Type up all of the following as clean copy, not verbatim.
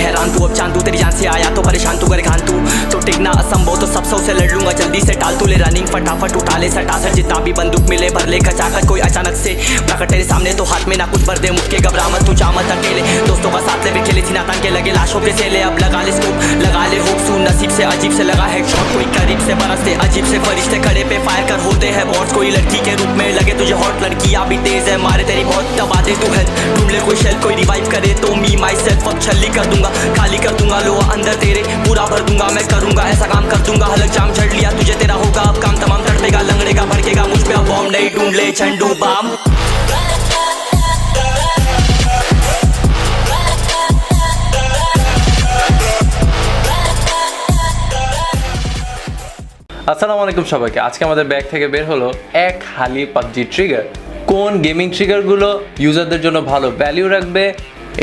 हैरान तू अब चांदू तेरी जान से आया तो परेशान तू करे खान तू तो टिकना असंभव तो सब सौ से लड़ लूंगा जल्दी से टाल तू ले रनिंग फटाफट उठा ले सटासट जितना भी बंदूक मिले भर ले खचाखच कोई अचानक से प्रकट तेरे सामने तो हाथ में ना कुछ भर दे मुझके घबरा मत तू जा मत अकेले दोस्तों का साथ ले भी खेले सीना तान के लगे लाशों के सेले अब लगा ले स्कोप लगा ले होप सू नसीब से अजीब से लगा हेडशॉट कोई करीब से बरसते अजीब से फरिश्ते खड़े पे फायर कर होते हैं बॉट्स कोई लड़की के रूप में लगे तुझे हॉट लड़कियां भी तेज है मारे तेरी बहुत दबा दे तू हेल्थ ढूंढ ले कोई शेल कोई रिवाइव करे तो मी माई सेल्फ अब छल्ली कर दूंगा खाली कर दूंगा लो अंदर तेरे पूरा भर दूंगा मैं करूंगा ऐसा काम कर दूंगा हलक जाम झड़ लिया तुझे तेरा होगा अब काम तमाम तड़पेगा लंगड़ेगा भड़केगा मुझ पे अब बॉम्ब नहीं ढूंढ ले झंडू बाम আসসালামু আলাইকুম সবাইকে আজকে আমাদের ব্যাগ থেকে বের হলো এক হালি পাবজি ট্রিগার কোন গেমিং ট্রিগারগুলো ইউজারদের জন্য ভালো ভ্যালু রাখবে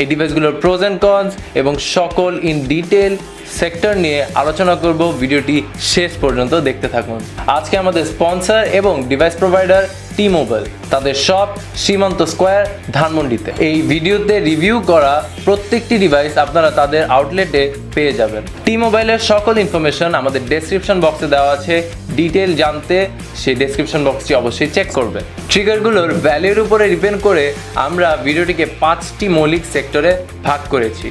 এই ডিভাইসগুলোর প্রোজ এন্ড কনস এবং সকল ইন ডিটেল সেক্টর নিয়ে আলোচনা করব ভিডিওটি শেষ পর্যন্ত দেখতে থাকুন আজকে আমাদের স্পন্সর এবং ডিভাইস প্রোভাইডার টি-মোবাইল তাদের শপ সীমান্ত স্কয়ার ধানমন্ডিতে এই ভিডিওতে রিভিউ করা প্রত্যেকটি ডিভাইস আপনারা তাদের আউটলেটে পেয়ে যাবেন টি-মোবাইলের সকল ইনফরমেশন আমাদের ডেসক্রিপশন বক্সে দেওয়া আছে ডিটেল জানতে সেই ডেসক্রিপশন বক্সটি অবশ্যই চেক করবেন ট্রিগারগুলোর ভ্যালুর উপরে ডিপেন্ড করে আমরা ভিডিওটিকে 5টি মৌলিক সেক্টরে ভাগ করেছি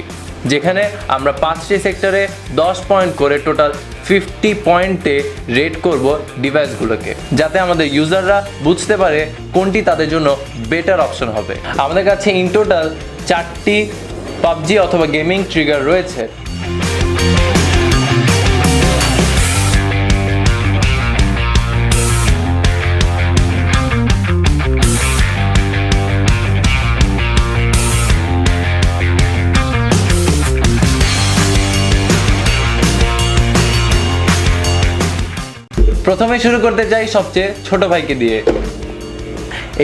যেখানে আমরা 5টি সেক্টরে 10 পয়েন্ট করে টোটাল 50 পয়েন্টে রেট করব ডিভাইসগুলোকে যাতে আমাদের ইউজাররা বুঝতে পারে কোনটি তাদের জন্য বেটার অপশন হবে আমাদের কাছে ইন টোটাল 4টি পাবজি অথবা গেমিং ট্রিগার রয়েছে প্রথমে শুরু করতে চাই সবচেয়ে ছোট ভাইকে দিয়ে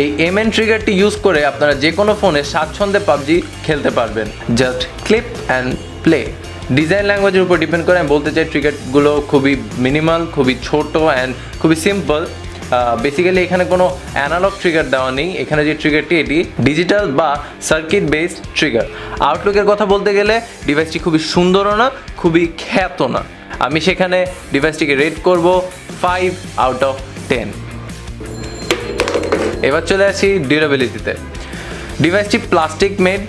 এই এমএন ট্রিগারটি ইউজ করে আপনারা যে কোনো ফোনে স্বাচ্ছন্দ্যে পাবজি খেলতে পারবেন just clip and play design ল্যাঙ্গুয়েজের উপর ডিপেন্ড করে আমি বলতে চাই ট্রিগারগুলো খুবই মিনিমাল খুবই ছোট অ্যান্ড খুবই সিম্পল বেসিক্যালি এখানে কোনো অ্যানালগ ট্রিগার দেওয়া নেই এখানে যে ট্রিগারটি এটি ডিজিটাল বা সার্কিট বেসড ট্রিগার আউটলুকের কথা বলতে গেলে ডিভাইসটি খুবই সুন্দরও না খুবই খ্যাত না আমি সেখানে ডিভাইসটিকে রেট করব 5 আউট অফ 10 এবার চলে আসি ডিউরেবিলিটিতে ডিভাইসটি প্লাস্টিক মেড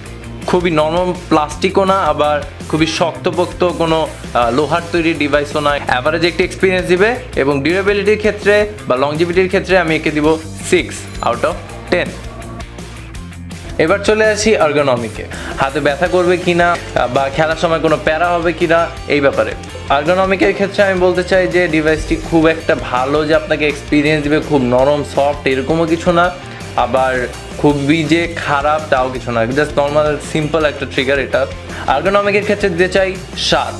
খুবই নরম প্লাস্টিকও না আবার খুবই শক্তপোক্ত কোনো লোহার তৈরি ডিভাইসও না অ্যাভারেজ একটি এক্সপিরিয়েন্স দিবে এবং ডিউরেবিলিটির ক্ষেত্রে বা লংজিভিটির ক্ষেত্রে আমি একে দিব 6 আউট অফ 10 এবার চলে আসি আর্গোনমিকে হাতে ব্যথা করবে কিনা বা খেলার সময় কোনো প্যারা হবে কিনা এই ব্যাপারে আর্গোনমিকের ক্ষেত্রে আমি বলতে চাই যে ডিভাইসটি খুব একটা ভালো যে আপনাকে এক্সপিরিয়েন্স দিবে খুব নরম সফট এরকমও কিছু না আবার খুবই যে খারাপ তাও কিছু না জাস্ট নর্মাল সিম্পল একটা ট্রিগার এটা আর্গোনমিকের ক্ষেত্রে দিতে চাই 7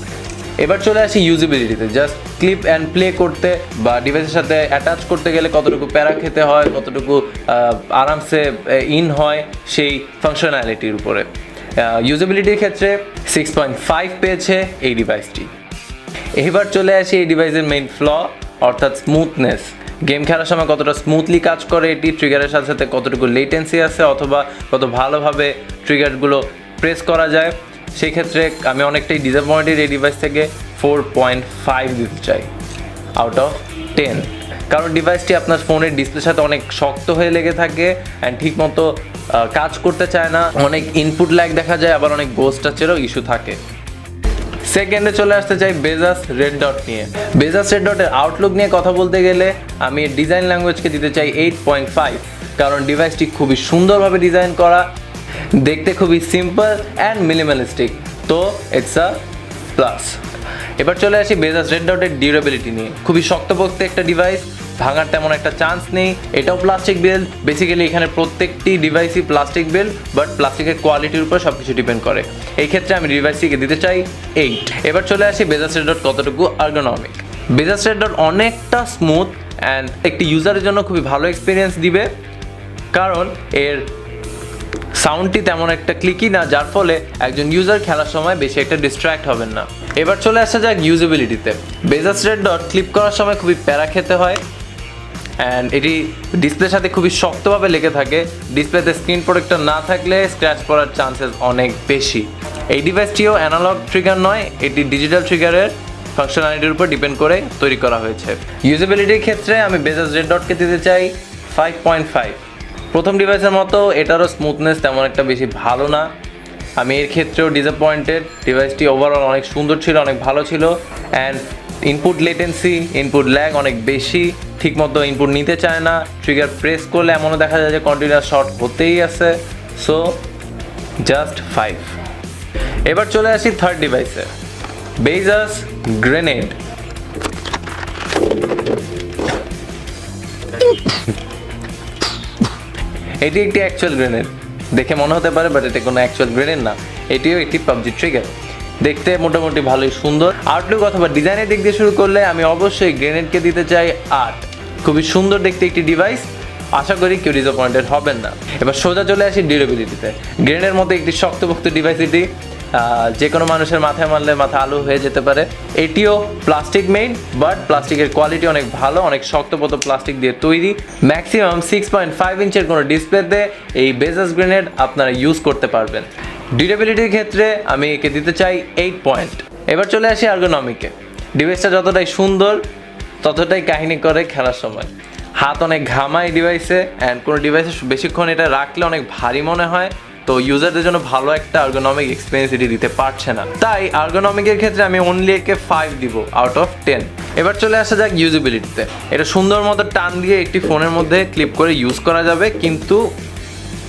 এবার চলে আসি ইউজিবিলিটিতে জাস্ট ক্লিপ অ্যান্ড প্লে করতে বা ডিভাইসের সাথে অ্যাটাচ করতে গেলে কতটুকু প্যারা খেতে হয় কতটুকু আরামসে ইন হয় সেই ফাংশনালিটির উপরে ইউজিবিলিটির ক্ষেত্রে 6.5 পেয়েছে এই ডিভাইসটি এবার চলে আসি এই ডিভাইসের মেইন ফ্ল অর্থাৎ স্মুথনেস গেম খেলার সময় কতটা স্মুথলি কাজ করে এটি ট্রিগারের সাথে সাথে কতটুকু লেটেন্সি আছে অথবা কত ভালোভাবে ট্রিগারগুলো প্রেস করা যায় সেই ক্ষেত্রে আমি অনেকটাই ডিসঅ্যাপয়েন্টেড এই ডিভাইস থেকে 4.5 দিতে চাই আউট অফ 10 কারণ ডিভাইসটি আপনার ফোনের ডিসপ্লের সাথে অনেক শক্ত হয়ে লেগে থাকে অ্যান্ড ঠিকমতো কাজ করতে চায় না অনেক ইনপুট ল্যাগ দেখা যায় আবার অনেক গোস্ট টাচেরও ইস্যু থাকে সেকেন্ডে চলে আসতে চাই বেজাস রেড ডট নিয়ে বেজাস রেড ডটের আউটলুক নিয়ে কথা বলতে গেলে আমি ডিজাইন ল্যাঙ্গুয়েজকে দিতে চাই 8.5 কারণ ডিভাইসটি খুবই সুন্দরভাবে ডিজাইন করা দেখতে খুবই সিম্পল অ্যান্ড মিনিমালিস্টিক তো ইটস আ প্লাস এবার চলে আসি বেজাস রেড ডটের ডিউরেবিলিটি নিয়ে খুবই শক্তপোক্ত একটা ডিভাইস ভাঙার তেমন একটা চান্স নেই এটাও প্লাস্টিক বিল্ড বেসিক্যালি এখানে প্রত্যেকটি ডিভাইসই প্লাস্টিক বিল্ড বাট প্লাস্টিকের কোয়ালিটির উপর সব কিছু ডিপেন্ড করে এই ক্ষেত্রে আমি ডিভাইসটিকে দিতে চাই 8 এবার চলে আসি বেজাস রেড ডট কতটুকু আর্গোনমিক বেজাস রেড ডট অনেকটা স্মুথ অ্যান্ড একটি ইউজারের জন্য খুবই ভালো এক্সপিরিয়েন্স দিবে কারণ এর সাউন্ডটি তেমন একটা ক্লিকি না যার ফলে একজন ইউজার খেলার সময় বেশি একটা ডিস্ট্র্যাক্ট হবেন না এবার চলে আসা যাক ইউজিবিলিটিতে বেজাস রেড ডট ক্লিপ করার সময় খুবই প্যারা খেতে হয় অ্যান্ড এটি ডিসপ্লের সাথে খুবই শক্তভাবে লেগে থাকে ডিসপ্লেতে স্ক্রিন প্রোটেক্টর না থাকলে স্ক্র্যাচ পড়ার চান্সেস অনেক বেশি এই ডিভাইসটিও অ্যানালগ ট্রিগার নয়, এটি ডিজিটাল ট্রিগারের ফাংশনালিটির উপর ডিপেন্ড করে তৈরি করা হয়েছে। ইউজেবিলিটির ক্ষেত্রে আমি বেজাস রেড ডটকে দিতে চাই 5.5। প্রথম ডিভাইসের মতো এটারও স্মুথনেস তেমন একটা বেশি ভালো না, আমি এর ক্ষেত্রেও ডিসঅ্যাপয়েন্টেড। ডিভাইসটি ওভারঅল অনেক সুন্দর ছিল, অনেক ভালো ছিল। And input latency, input lag অনেক বেশি, ঠিকমতো ইনপুট নিতে চায় না, ট্রিগার প্রেস করলে এমনও দেখা যায় যে কন্টিনিউয়াস শর্ট হতেই আছে। So just 5। এবার চলে আসি থার্ড ডিভাইসে, বেজাস গ্রেনেড। এটি একটি অ্যাকচুয়াল গ্রেনেড, দেখে মনে হতে পারে বাট এটা কোনো অ্যাকচুয়াল গ্রেনেড না, এটিও একটি পাবজি ট্রিগার। দেখতে মোটামুটি ভালোই সুন্দর। আউটলুক অথবা ডিজাইনের দিক দিয়ে শুরু করলে আমি অবশ্যই গ্রেনেডকে দিতে চাই 8। খুবই সুন্দর দেখতে একটি ডিভাইস, আশা করি কেউ ডিসঅ্যাপয়েন্টেড হবেন না। এবার সোজা চলে আসি ডিউরেবিলিটিতে। গ্রেনেডের মতো একটি শক্তপোক্ত ডিভাইস এটি, যে কোনো মানুষের মাথায় মারলে মাথা আলু হয়ে যেতে পারে। এটিও প্লাস্টিক মেড, বাট প্লাস্টিকের কোয়ালিটি অনেক ভালো, অনেক শক্তপোক্ত প্লাস্টিক দিয়ে তৈরি। ম্যাক্সিমাম 6.5 ইঞ্চের কোনো ডিসপ্লেতে এই বেজাস গ্রেনেড আপনারা ইউজ করতে পারবেন। ডিউরেবিলিটির ক্ষেত্রে আমি একে দিতে চাই 8 পয়েন্ট। এবার চলে আসি আর্গোনমিকে। ডিভাইসটা যতটাই সুন্দর ততটাই কাহিনী করে খেলার সময়। হাত অনেক ঘামায় ডিভাইসে, অ্যান্ড কোনো ডিভাইসে বেশিক্ষণ এটা রাখলে অনেক ভারী মনে হয়, তো ইউজারদের জন্য ভালো একটা আর্গোনমিক এক্সপিরিয়েন্স এটি দিতে পারছে না। তাই আর্গোনমিকের ক্ষেত্রে আমি অনলি একে 5 দিব আউট অফ 10। এবার চলে আসা যাক ইউজেবিলিটিতে। এটা সুন্দর মতো টান দিয়ে একটি ফোনের মধ্যে ক্লিপ করে ইউজ করা যাবে, কিন্তু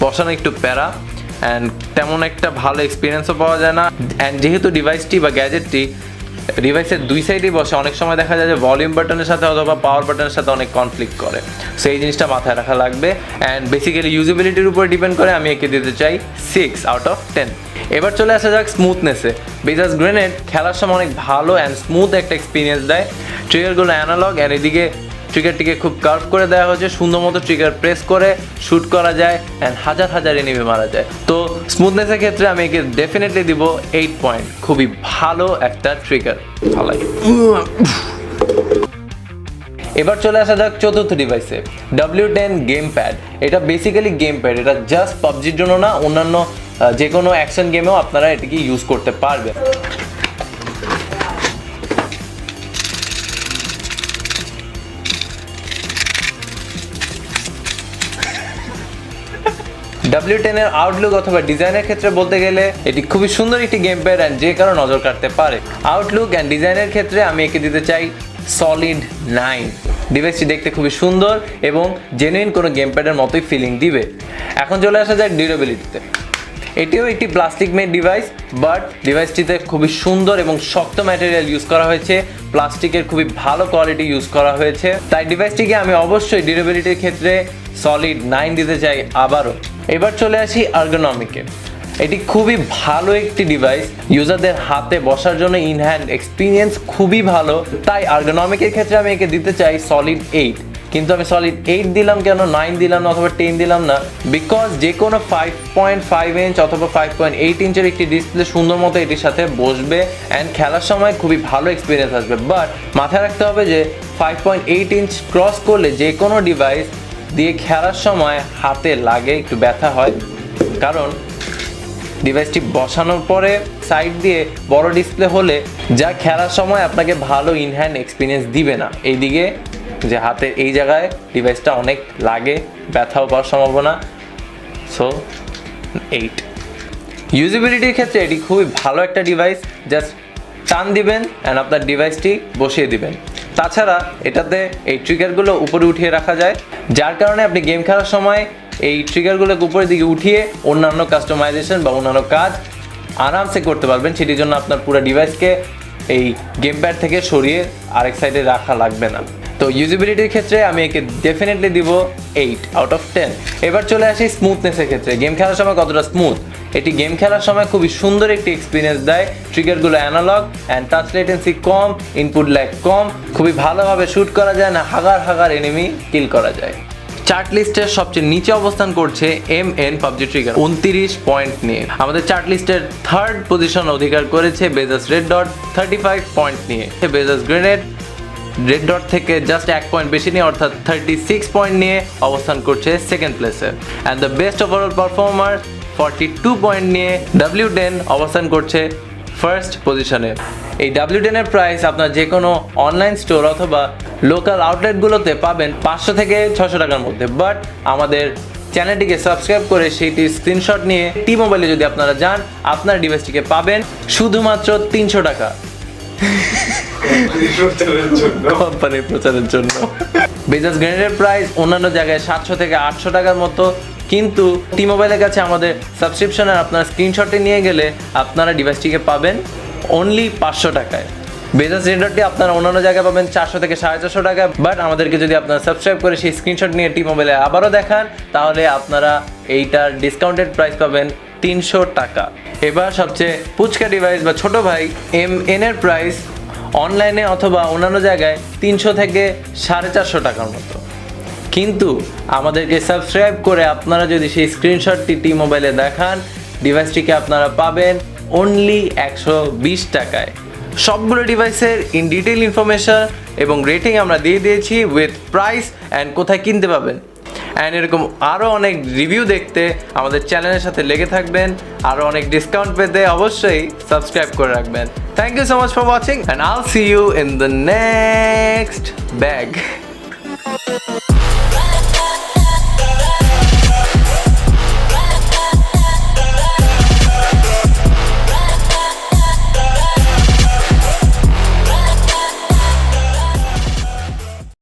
বসানো একটু প্যারা, অ্যান্ড তেমন একটা ভালো এক্সপিরিয়েন্সও পাওয়া যায় না। অ্যান্ড যেহেতু ডিভাইসটি বা গ্যাজেটটি ডিভাইসের দুই সাইডেই বসে, অনেক সময় দেখা যায় যে ভলিউম বাটনের সাথে অথবা পাওয়ার বাটনের সাথে অনেক কনফ্লিক্ট করে, সো এই জিনিসটা মাথায় রাখা লাগবে। অ্যান্ড বেসিক্যালি ইউজেবিলিটির উপর ডিপেন্ড করে আমি একে দিতে চাই 6 আউট অফ 10। এবার চলে আসা যাক স্মুথনেসে। বেজাস গ্রেনেড খেলার সময় অনেক ভালো অ্যান্ড স্মুথ একটা এক্সপিরিয়েন্স দেয়। ট্রিগারগুলো অ্যানালগ, অ্যান্ড এদিকে ট্রিগারটিকে খুব কার্ভ করে দেওয়া হয়েছে, সুন্দর মতো ট্রিগার প্রেস করে শ্যুট করা যায়, অ্যান্ড হাজার হাজার এনিমি মারা যায়। তো স্মুথনেসের ক্ষেত্রে আমি একে ডেফিনেটলি দিব 8 পয়েন্ট। খুবই ভালো একটা ট্রিগার, ভালো লাগে। এবার চলে আসা যাক চতুর্থ ডিভাইসে, W10 গেম প্যাড। এটা বেসিক্যালি গেম প্যাড, এটা জাস্ট পাবজির জন্য না, অন্যান্য যে কোনো অ্যাকশন গেমেও আপনারা এটিকে ইউজ করতে পারবেন। W10 এর আউটলুক অথবা ডিজাইনের ক্ষেত্রে বলতে গেলে এটি খুবই সুন্দর একটি গেম প্যাড, অ্যান্ড যে কারো নজর কাটতে পারে। আউটলুক অ্যান্ড ডিজাইনের ক্ষেত্রে আমি একে দিতে চাই সলিড 9। ডিভাইসটি দেখতে খুবই সুন্দর এবং জেনুইন কোনো গেম প্যাডের মতোই ফিলিং দিবে। এখন চলে আসা যায় ডিউরেবিলিটিতে। এটিও একটি প্লাস্টিক মেড ডিভাইস, বাট ডিভাইসটিতে খুবই সুন্দর এবং শক্ত ম্যাটেরিয়াল ইউজ করা হয়েছে, প্লাস্টিকের খুবই ভালো কোয়ালিটি ইউজ করা হয়েছে। তাই ডিভাইসটিকে আমি অবশ্যই ডিউরেবিলিটির ক্ষেত্রে সলিড 9 দিতে চাই আবারও। এবার চলে আসি আর্গোনমিকে। এটি খুবই ভালো একটি ডিভাইস, ইউজারদের হাতে বসার জন্য ইন হ্যান্ড এক্সপিরিয়েন্স খুবই ভালো। তাই আর্গোনমিকের ক্ষেত্রে আমি একে দিতে চাই সলিড 8। কিন্তু আমি সলিড 8 দিলাম কেন, 9 দিলাম না অথবা 10 দিলাম না, বিকজ যে কোনো 5.5 ইঞ্চ অথবা 5.8 ইঞ্চের একটি ডিসপ্লে সুন্দর মতো এটির সাথে বসবে, অ্যান্ড খেলার সময় খুবই ভালো এক্সপিরিয়েন্স আসবে। বাট মাথায় রাখতে হবে যে 5.8 ইঞ্চ ক্রস করলে যে কোনো ডিভাইস দিয়ে খেলার সময় হাতে লাগে, একটু ব্যথা হয়, কারণ ডিভাইসটি বসানোর পরে সাইড দিয়ে বড় ডিসপ্লে হলে যা খেলার সময় আপনাকে ভালো ইন হ্যান্ড এক্সপিরিয়েন্স দিবে না। এইদিকে যে হাতের এই জায়গায় ডিভাইসটা অনেক লাগে, ব্যথাও পাওয়ার সম্ভাবনা। সো 8। ইউজেবিলিটির ক্ষেত্রে এটি খুবই ভালো একটা ডিভাইস, জাস্ট টান দিবেন অ্যান্ড আপনার ডিভাইসটি বসিয়ে দিবেন। তাছাড়া এটাতে এই ট্রিগারগুলো উপরে উঠিয়ে রাখা যায়, যার কারণে আপনি গেম খেলার সময় এই ট্রিগারগুলোকে উপরের দিকে উঠিয়ে অন্যান্য কাস্টমাইজেশন বা অন্যান্য কাজ আরামসে করতে পারবেন। সেটির জন্য আপনার পুরো ডিভাইসকে এই গেম প্যাড থেকে সরিয়ে আরেক সাইডে রাখা লাগবে না। তো ইউজেবিলিটির ক্ষেত্রে আমি একে ডেফিনেটলি দিব 8 আউট অফ 10। এবার চলে আসি স্মুথনেসের ক্ষেত্রে। গেম খেলার সময় কতটা স্মুথ, এটি গেম খেলার সময় খুবই সুন্দর একটি এক্সপিরিয়েন্স দেয়। ট্রিগারগুলো অ্যানালগ অ্যান্ড টাচ লেটেন্সি কম, ইনপুট ল্যাগ কম, খুবই ভালোভাবে শ্যুট করা যায় না, হাগার এনিমি কিল করা যায়। চার্ট লিস্টের সবচেয়ে নিচে অবস্থান করছে MN পাবজি ট্রিগার 29 পয়েন্ট নিয়ে। আমাদের চার্ট লিস্টের থার্ড পজিশন অধিকার করেছে বেজাস রেড ডট 35 পয়েন্ট নিয়ে। বেজাস গ্রেনেড রেড ডট থেকে জাস্ট 1 পয়েন্ট বেশি নিয়ে অর্থাৎ 36 পয়েন্ট নিয়ে অবস্থান করছে সেকেন্ড প্লেসে। And the best overall performer 42 point নিয়ে W10 অবস্থান করছে ফার্স্ট পজিশনে। এই W10 এর প্রাইস আপনার যে কোনো অনলাইন স্টোর অথবা লোকাল আউটলেটগুলোতে পাবেন 500 থেকে 600 টাকার মধ্যে। বাট আমাদের চ্যানেলটিকে সাবস্ক্রাইব করে সেইটি স্ক্রিনশট নিয়ে T-Mobile যদি আপনারা যান, আপনার ডিভাইসটিকে পাবেন শুধুমাত্র 300 টাকা কোম্পানির প্রচারের জন্য। বেজাস গ্রেনেডের প্রাইস অন্যান্য জায়গায় 700 থেকে 800 টাকার মতো, কিন্তু T-Mobileর কাছে আমাদের সাবস্ক্রিপশনের আপনার স্ক্রিনশটে নিয়ে গেলে আপনারা ডিভাইসটিকে পাবেন অনলি 500 টাকায়। বেজাস গ্রেনেডটি আপনারা অন্যান্য জায়গায় পাবেন 400 থেকে 450 টাকা, বাট আমাদেরকে যদি আপনারা সাবস্ক্রাইব করে সেই স্ক্রিনশট নিয়ে T-Mobile আবারও দেখান, তাহলে আপনারা এইটার ডিসকাউন্টেড প্রাইস পাবেন 300 টাকা। এবার সবচেয়ে পুচকা ডিভাইস বা ছোট ভাই MN এর প্রাইস অনলাইনে অথবা অন্যান্য জায়গায় 300 থেকে 450 টাকার মতো, কিন্তু আমাদেরকে সাবস্ক্রাইব করে আপনারা যদি সেই স্ক্রিনশটটি T-Mobile দেখান, ডিভাইসটিকে আপনারা পাবেন অনলি 120 টাকায়। সবগুলো ডিভাইসের ইন ডিটেইল ইনফরমেশন এবং রেটিং আমরা দিয়ে দিয়েছি উইথ প্রাইস অ্যান্ড কোথায় কিনতে পাবেন। অ্যান্ড এরকম আরও অনেক রিভিউ দেখতে আমাদের চ্যানেলের সাথে লেগে থাকবেন, আরও অনেক ডিসকাউন্ট পেতে অবশ্যই সাবস্ক্রাইব করে রাখবেন। Thank you so much for watching and I'll see you in the next bag.